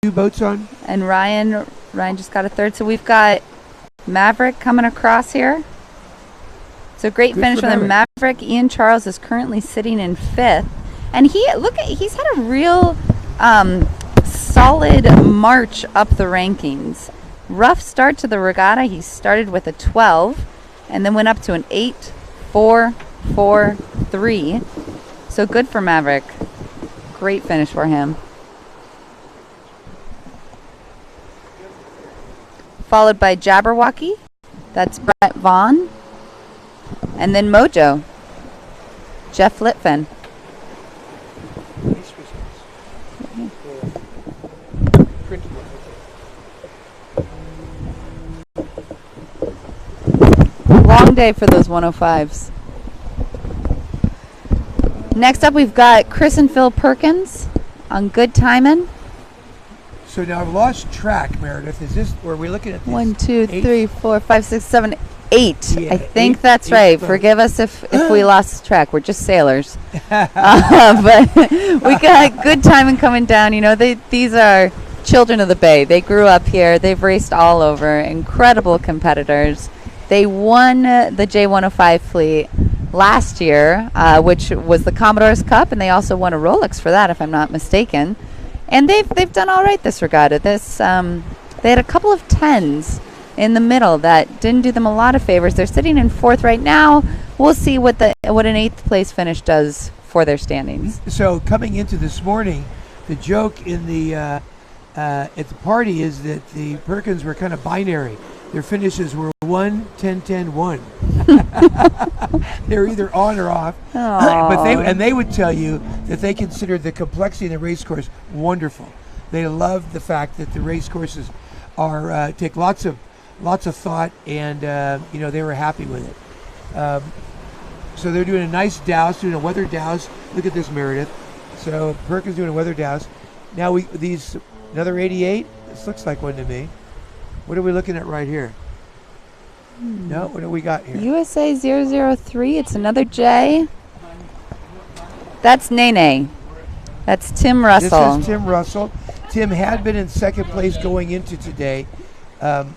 two boats on. And Ryan just got a third. So we've got Maverick coming across here. So great finish for the Maverick. Ian Charles is currently sitting in 5th. And he's had a real solid march up the rankings. Rough start to the regatta. He started with a 12 and then went up to an 8, 4, 4, 3. So good for Maverick. Great finish for him. Followed by Jabberwocky. That's Brett Vaughn. And then Mojo. Jeff Litfin. Long day for those 105s. Next up, we've got Chris and Phil Perkins on Good Timin'. So now I've lost track, Meredith. Is this where we're looking at this? 1, 2, 3, 4, 5, 6, 7, 8. Yeah, I think 8, that's 8 right. boats. Forgive us if we lost track. We're just sailors. But we got Good Timin' coming down. You know, these are children of the Bay. They grew up here. They've raced all over. Incredible competitors. They won the J105 fleet last year, which was the Commodore's Cup, and they also won a Rolex for that, if I'm not mistaken. And they've done all right this regatta. They had a couple of 10s in the middle that didn't do them a lot of favors. They're sitting in 4th right now. We'll see what an 8th place finish does for their standings. So coming into this morning, the joke in the at the party is that the Perkins were kind of binary. Their finishes were 1, 10, 10, 1. They're either on or off. But they would tell you that they considered the complexity in the race course wonderful. They loved the fact that the race courses are take lots of thought, and they were happy with it. So they're doing a nice douse, doing a weather douse. Look at this, Meredith. So Perkins doing a weather douse. Now another 88. This looks like one to me. What are we looking at right here? No, what do we got here? USA 003. It's another J. That's Nene. That's Tim Russell. This is Tim Russell. Tim had been in 2nd place going into today. And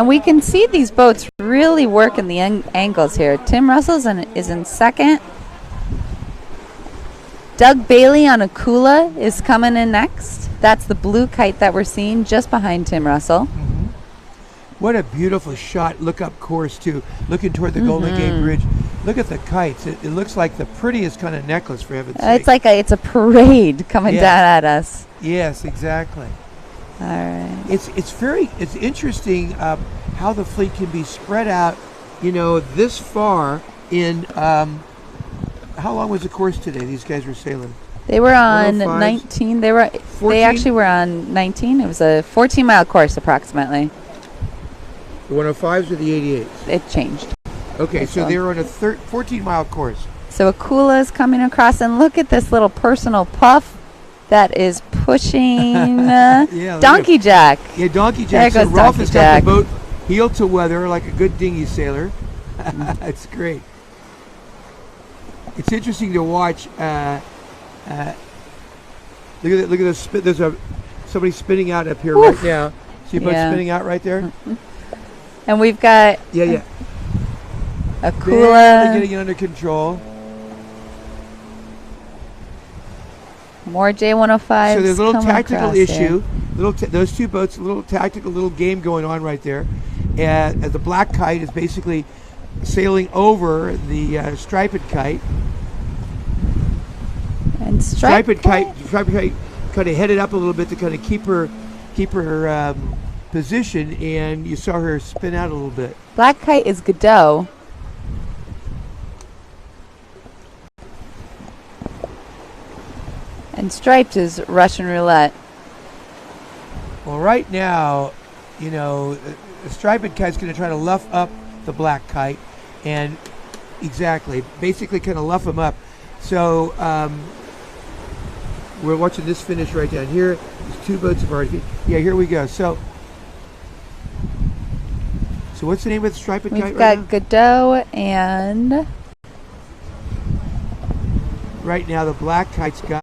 we can see these boats really working the angles here. Tim Russell is in 2nd. Doug Bailey on Akula is coming in next. That's the blue kite that we're seeing just behind Tim Russell. Mm-hmm. What a beautiful shot. Look up course, too. Looking toward the Golden Gate Bridge. Look at the kites. It looks like the prettiest kind of necklace, for heaven's sake. It's a parade coming down at us. Yes, exactly. All right. It's interesting how the fleet can be spread out, this far in. How long was the course today? These guys were sailing. They were on 105s? 19. 14? They actually were on 19. It was a 14-mile course approximately. The 105s or the 88s? It changed. Okay, so they were on a 14-mile course. So Akula is coming across, and look at this little personal puff that is pushing Donkey Jack. Yeah, Donkey Jack. There So goes Rolf Donkey has Jack. got the boat heel to weather like a good dinghy sailor. It's great. It's interesting to watch. Look at the spin. There's somebody spinning out up here right now. See a boat spinning out right there? And we've got Akula. They're getting it under control. More J105s. So there's a little tactical issue. Here. Those two boats, a little tactical little game going on right there. And the black kite is basically sailing over the striped kite. And striped kite kind of headed up a little bit to kind of keep her position, and you saw her spin out a little bit. Black kite is Godot. And striped is Russian roulette. Well, right now, the striped kite's going to try to luff up the black kite, and basically kind of luff them up. So we're watching this finish right down here. There's two boats have already. Yeah, here we go. So what's the name of the striped kite right now? We've got Godot and. Right now, the black kite's got